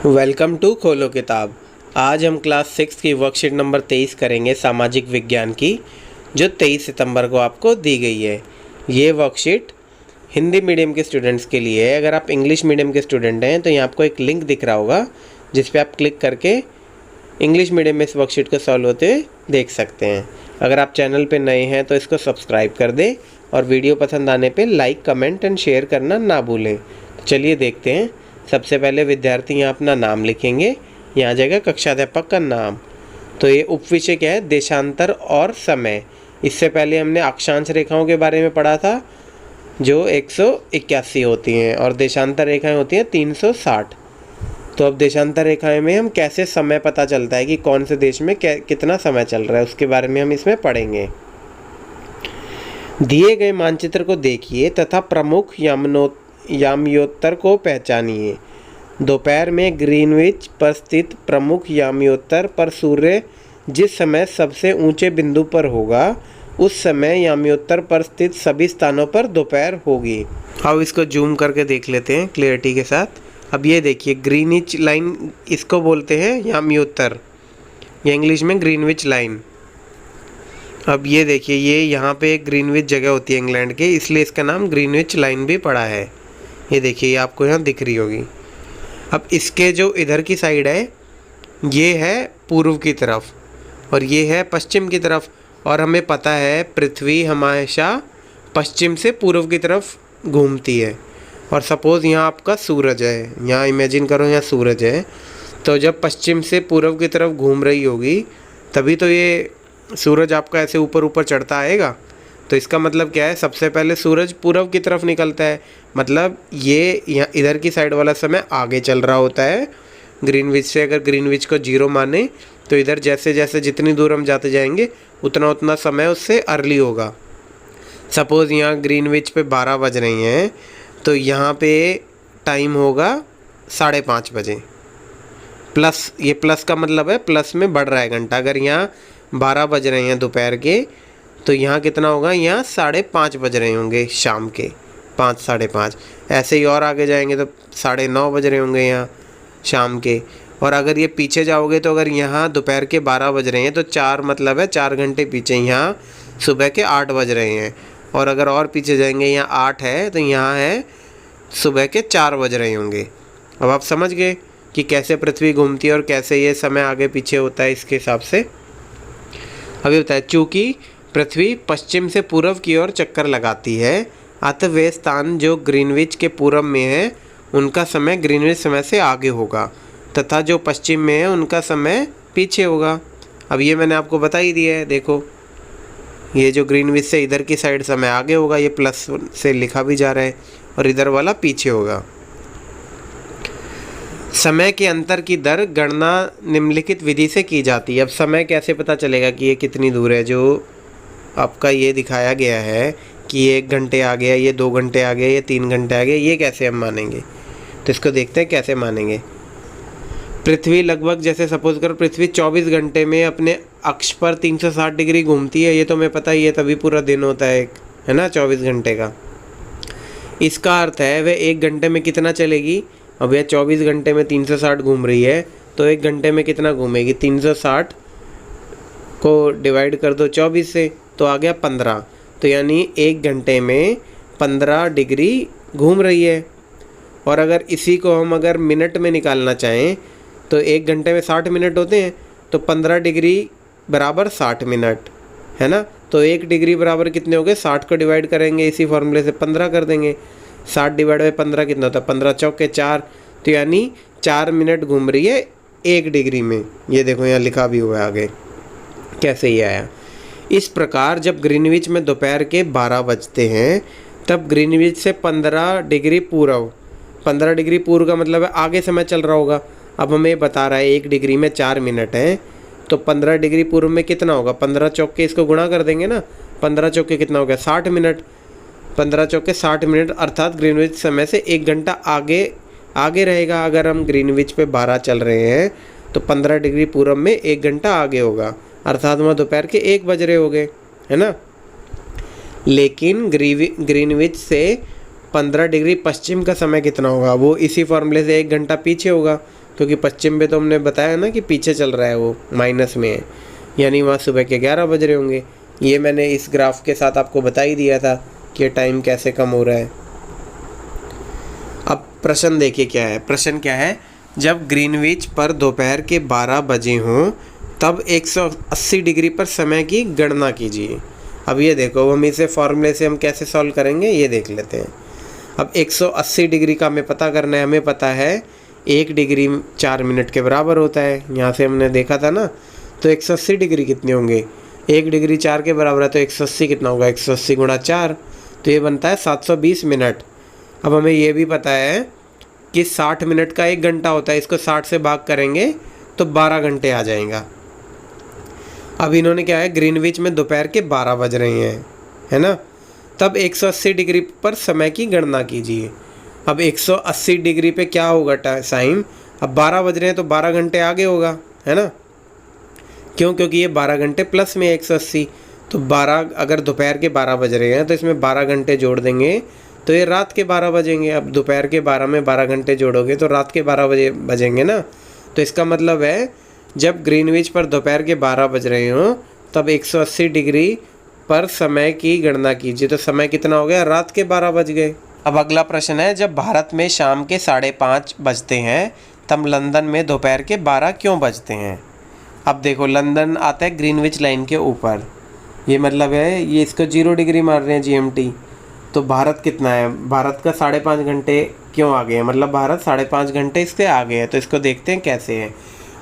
Welcome to खोलो किताब। आज हम क्लास 6 की वर्कशीट नंबर 23 करेंगे सामाजिक विज्ञान की, जो 23 सितंबर को आपको दी गई है। ये वर्कशीट हिंदी मीडियम के स्टूडेंट्स के लिए है। अगर आप इंग्लिश मीडियम के स्टूडेंट हैं तो यहाँ आपको एक लिंक दिख रहा होगा जिस पे आप क्लिक करके इंग्लिश मीडियम में इस वर्कशीट को सॉल्व होते हुए देख सकते हैं। अगर आप चैनल पे नए हैं तो इसको सब्सक्राइब कर दें और वीडियो पसंद आने पे लाइक, कमेंट एंड शेयर करना ना भूलें। तो चलिए देखते हैं। सबसे पहले विद्यार्थी यहाँ अपना नाम लिखेंगे। यहाँ आ जाएगा कक्षाध्यापक का नाम। तो ये उपविषय क्या है? देशांतर और समय। इससे पहले हमने अक्षांश रेखाओं के बारे में पढ़ा था जो 181 होती हैं और देशांतर रेखाएं होती हैं 360। तो अब देशांतर रेखाएं में हम कैसे समय पता चलता है कि कौन से देश में कितना समय चल रहा है, उसके बारे में हम इसमें पढ़ेंगे। दिए गए मानचित्र को देखिए तथा प्रमुख याम्योत्तर को पहचानिए। दोपहर में ग्रीनविच पर स्थित प्रमुख याम्योत्तर पर सूर्य जिस समय सबसे ऊंचे बिंदु पर होगा उस समय याम्योत्तर पर स्थित सभी स्थानों पर दोपहर होगी। अब इसको जूम करके देख लेते हैं क्लियरिटी के साथ। अब ये देखिए ग्रीनविच लाइन, इसको बोलते हैं याम्योत्तर, या इंग्लिश में ग्रीनविच लाइन। अब ये देखिए, ये यहाँ पे एक ग्रीनविच जगह होती है इंग्लैंड के, इसलिए इसका नाम ग्रीनविच लाइन भी पड़ा है। ये देखिए, ये आपको यहाँ दिख रही होगी। अब इसके जो इधर की साइड है ये है पूर्व की तरफ और ये है पश्चिम की तरफ। और हमें पता है पृथ्वी हमेशा पश्चिम से पूर्व की तरफ घूमती है। और सपोज़ यहाँ आपका सूरज है, यहाँ इमेजिन करो यहाँ सूरज है, तो जब पश्चिम से पूर्व की तरफ घूम रही होगी तभी तो ये सूरज आपका ऐसे ऊपर ऊपर चढ़ता आएगा। तो इसका मतलब क्या है? सबसे पहले सूरज पूर्व की तरफ निकलता है, मतलब ये यहाँ इधर की साइड वाला समय आगे चल रहा होता है ग्रीनविच से। अगर ग्रीनविच को 0 माने तो इधर जैसे जैसे जितनी दूर हम जाते जाएंगे उतना उतना समय उससे अर्ली होगा। सपोज़ यहाँ ग्रीनविच पे 12 बज रही हैं तो यहाँ पे टाइम होगा 5:30 बजे। प्लस, ये प्लस का मतलब है प्लस में बढ़ रहा है घंटा। अगर यहाँ 12 बज रहे हैं दोपहर के तो यहाँ कितना होगा? यहाँ 5:30 बज रहे होंगे शाम के, 5, 5:30। ऐसे ही और आगे जाएंगे तो 9:30 बज रहे होंगे यहाँ शाम के। और अगर ये पीछे जाओगे तो अगर यहाँ दोपहर के 12 बज रहे हैं तो 4 मतलब है 4 घंटे पीछे, यहाँ सुबह के 8 बज रहे हैं। और अगर और पीछे जाएंगे, यहाँ 8 है तो यहाँ है सुबह के 4 बज रहे होंगे। अब आप समझ गए कि कैसे पृथ्वी घूमती है और कैसे ये समय आगे पीछे होता है इसके हिसाब से। अभी बताया, चूँकि पृथ्वी पश्चिम से पूर्व की ओर चक्कर लगाती है अतः वे स्थान जो ग्रीनविच के पूर्व में है उनका समय ग्रीनविच समय से आगे होगा तथा जो पश्चिम में है उनका समय पीछे होगा। अब ये मैंने आपको बता ही दिया है। देखो, ये जो ग्रीनविच से इधर की साइड समय आगे होगा, ये प्लस से लिखा भी जा रहा है, और इधर वाला पीछे होगा। समय के अंतर की दर गणना निम्नलिखित विधि से की जाती है। अब समय कैसे पता चलेगा कि ये कितनी दूर है? जो आपका ये दिखाया गया है कि ये 1 घंटे आ गया, ये 2 घंटे आ गया, ये 3 घंटे आ गया, ये कैसे हम मानेंगे? तो इसको देखते हैं कैसे मानेंगे। पृथ्वी लगभग, जैसे सपोज करो पृथ्वी 24 घंटे में अपने अक्ष पर 360 डिग्री घूमती है, ये तो हमें पता ही है, तभी पूरा दिन होता है, है ना, 24 घंटे का। इसका अर्थ है वह 1 घंटे में कितना चलेगी? अब यह 24 घंटे में 360 घूम रही है तो 1 घंटे में कितना घूमेगी? 360 को डिवाइड कर दो 24 से तो आ गया 15। तो यानी 1 घंटे में 15 डिग्री घूम रही है। और अगर इसी को हम अगर मिनट में निकालना चाहें तो 1 घंटे में 60 मिनट होते हैं, तो 15 डिग्री बराबर 60 मिनट, है ना। तो 1 डिग्री बराबर कितने हो गए? 60 को डिवाइड करेंगे इसी फॉर्मूले से 15 कर देंगे। 60 डिवाइड बाई 15 कितना होता है? 15 चौके 4, तो यानी 4 मिनट घूम रही है 1 डिग्री में। ये देखो यहाँ लिखा भी हुआ है आगे कैसे ये आया। इस प्रकार जब ग्रीनविच में दोपहर के 12 बजते हैं तब ग्रीनविच से 15 डिग्री पूर्व, 15 डिग्री पूर्व का मतलब है आगे समय चल रहा होगा। अब हमें बता रहा है 1 डिग्री में 4 मिनट है, तो 15 डिग्री पूर्व में कितना होगा? 15 चौके इसको गुणा कर देंगे ना, 15 चौके कितना हो गया? 60 मिनट। 15 चौके 60 मिनट, अर्थात ग्रीनविच समय से 1 घंटा आगे रहेगा। अगर हम ग्रीनविच पे 12 चल रहे हैं तो 15 डिग्री पूर्व में 1 घंटा आगे होगा, अर्थात वहाँ दोपहर के 1 बज रहे होंगे, है ना। लेकिन ग्रीनविच से 15 डिग्री पश्चिम का समय कितना होगा? वो इसी फॉर्मूले से 1 घंटा पीछे होगा, क्योंकि पश्चिम पे तो हमने बताया ना कि पीछे चल रहा है, वो माइनस में है, यानी वहाँ सुबह के 11 बज रहे होंगे। ये मैंने इस ग्राफ के साथ आपको बता ही दिया था कि ये टाइम कैसे कम हो रहा है। अब प्रश्न देखिए क्या है। प्रश्न क्या है, जब ग्रीनविच पर दोपहर के 12 बजे हों तब 180 डिग्री पर समय की गणना कीजिए। अब ये देखो, हम इसे फॉर्मूले से हम कैसे सॉल्व करेंगे ये देख लेते हैं। अब 180 डिग्री का हमें पता करना है। हमें पता है 1 डिग्री 4 मिनट के बराबर होता है, यहाँ से हमने देखा था ना। तो 180 डिग्री कितने होंगे, 1 डिग्री 4 के बराबर है, तो 180 कितना होगा, 180 गुणा 4, तो ये बनता है 720 मिनट। अब हमें ये भी पता है कि 60 मिनट का 1 घंटा होता है, इसको 60 से भाग करेंगे तो 12 घंटे आ जाएगा। अब इन्होंने क्या है, ग्रीनविच में दोपहर के 12 बज रहे हैं, है ना। तब 180 डिग्री पर समय की गणना कीजिए। अब 180 डिग्री पे क्या होगा टाइम, अब 12 बज रहे हैं तो 12 घंटे आगे होगा, है ना। क्यों, क्योंकि ये 12 घंटे प्लस में 180, तो 12 अगर दोपहर के 12 बज रहे हैं तो इसमें 12 घंटे जोड़ देंगे तो ये रात के 12 बजेंगे। अब दोपहर के 12 में 12 घंटे जोड़ोगे तो रात के 12 बजे बजेंगे ना। तो इसका मतलब है जब ग्रीनविच पर दोपहर के 12 बज रहे हों तब 180 डिग्री पर समय की गणना कीजिए। तो समय कितना हो गया, रात के 12 बज गए। अब अगला प्रश्न है, जब भारत में शाम के 5:30 बजते हैं तब लंदन में दोपहर के 12 क्यों बजते हैं। अब देखो, लंदन आता है ग्रीनविच लाइन के ऊपर, ये मतलब है ये इसको 0 डिग्री मार रहे हैं GMT। तो भारत कितना है, भारत का 5.5 घंटे क्यों आगे है, मतलब भारत 5.5 घंटे इससे आगे है। तो इसको देखते हैं कैसे है।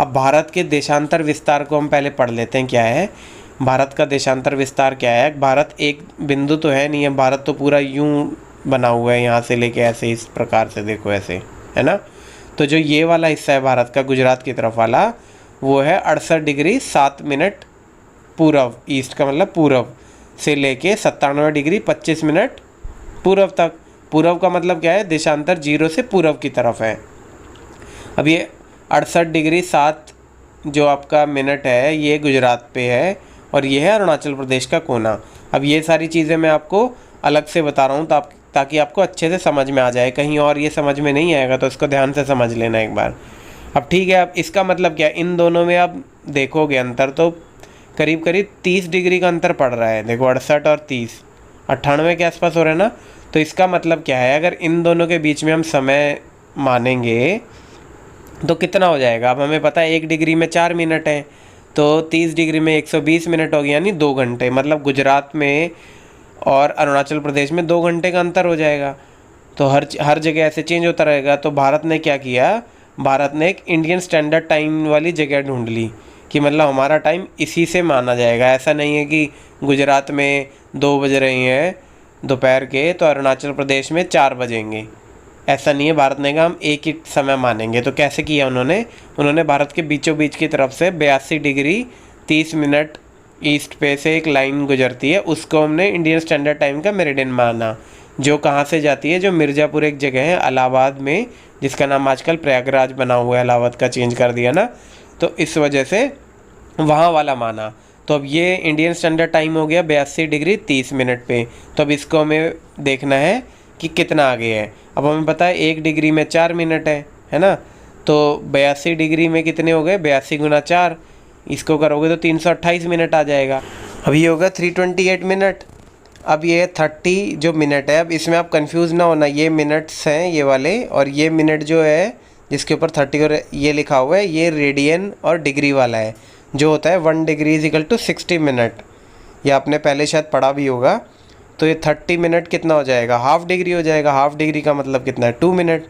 अब भारत के देशांतर विस्तार को हम पहले पढ़ लेते हैं क्या है। भारत का देशांतर विस्तार क्या है, भारत एक बिंदु तो है नहीं है, भारत तो पूरा यूं बना हुआ है, यहाँ से लेके ऐसे इस प्रकार से देखो ऐसे, है ना। तो जो ये वाला हिस्सा है भारत का, गुजरात की तरफ वाला, वो है 68 डिग्री 7 मिनट पूर्व, ईस्ट का मतलब पूर्व से लेके 97 डिग्री 25 मिनट पूर्व तक। पूर्व का मतलब क्या है, देशांतर 0 से पूर्व की तरफ है। अब ये 68 डिग्री 7 जो आपका मिनट है ये गुजरात पे है, और ये है अरुणाचल प्रदेश का कोना। अब ये सारी चीज़ें मैं आपको अलग से बता रहा हूँ ताकि आपको अच्छे से समझ में आ जाए, कहीं और ये समझ में नहीं आएगा तो इसको ध्यान से समझ लेना एक बार। अब ठीक है, अब इसका मतलब क्या, इन दोनों में आप देखोगे अंतर तो करीब करीब 30 डिग्री का अंतर पड़ रहा है। देखो 68 और 30 98 के आसपास हो रहा है ना। तो इसका मतलब क्या है, अगर इन दोनों के बीच में हम समय मानेंगे तो कितना हो जाएगा। अब हमें पता है 1 डिग्री में 4 मिनट है, तो 30 डिग्री में 120 मिनट हो गया, यानी 2 घंटे। मतलब गुजरात में और अरुणाचल प्रदेश में 2 घंटे का अंतर हो जाएगा। तो हर जगह ऐसे चेंज होता रहेगा। तो भारत ने क्या किया, भारत ने एक इंडियन स्टैंडर्ड टाइम वाली जगह ढूंढ ली कि मतलब हमारा टाइम इसी से माना जाएगा। ऐसा नहीं है कि गुजरात में 2 बज रहे हैं दोपहर के तो अरुणाचल प्रदेश में 4 बजेंगे, ऐसा नहीं है। भारत ने कहा हम एक ही समय मानेंगे। तो कैसे किया उन्होंने भारत के बीचों बीच की तरफ से 82 डिग्री 30 मिनट ईस्ट पे से एक लाइन गुजरती है, उसको हमने इंडियन स्टैंडर्ड टाइम का मेरिडियन माना, जो कहाँ से जाती है, जो मिर्ज़ापुर एक जगह है इलाहाबाद में, जिसका नाम आजकल प्रयागराज बना हुआ है, इलाहाबाद का चेंज कर दिया ना, तो इस वजह से वहाँ वाला माना। तो अब ये इंडियन स्टैंडर्ड टाइम हो गया 82 डिग्री 30 मिनट पे। तो अब इसको हमें देखना है कि कितना आगे है। अब हमें पता है 1 डिग्री में 4 मिनट है ना। तो 82 डिग्री में कितने हो गए, 82 गुना 4, इसको करोगे तो 328 मिनट आ जाएगा। अब ये होगा 328 मिनट। अब ये 30 जो मिनट है, अब इसमें आप कंफ्यूज ना होना, ये मिनट्स हैं ये वाले, और ये मिनट जो है जिसके ऊपर 30 और ये लिखा हुआ है ये रेडियन और डिग्री वाला है, जो होता है 1 degree is equal to 60 minute. ये आपने पहले शायद पढ़ा भी होगा। तो ये 30 मिनट कितना हो जाएगा, हाफ डिग्री हो जाएगा। हाफ डिग्री का मतलब कितना है, 2 मिनट।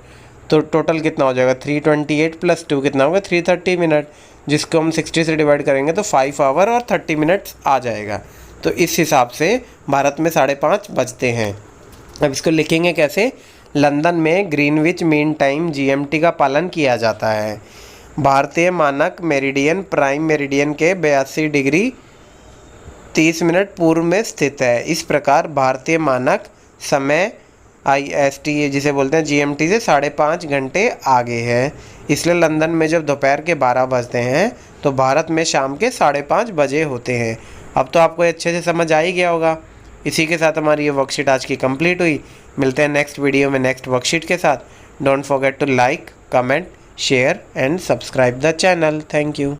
तो टोटल कितना हो जाएगा, 328 प्लस 2 कितना होगा, 330 मिनट, जिसको हम 60 से डिवाइड करेंगे तो 5 आवर और 30 मिनट्स आ जाएगा। तो इस हिसाब से भारत में 5:30 बजते हैं। अब इसको लिखेंगे कैसे, लंदन में ग्रीनविच मीन टाइम GMT का पालन किया जाता है। भारतीय मानक मेरिडियन प्राइम मेरिडियन के 82 डिग्री 30 मिनट पूर्व में स्थित है। इस प्रकार भारतीय मानक समय IST जिसे बोलते हैं GMT से 5.5 घंटे आगे है। इसलिए लंदन में जब दोपहर के 12 बजते हैं तो भारत में शाम के 5:30 बजे होते हैं। अब तो आपको अच्छे से समझ आ ही गया होगा। इसी के साथ हमारी ये वर्कशीट आज की कंप्लीट हुई। मिलते हैं नेक्स्ट वीडियो में नेक्स्ट वर्कशीट के साथ। Don't forget to like, comment, share and subscribe the channel. Thank you.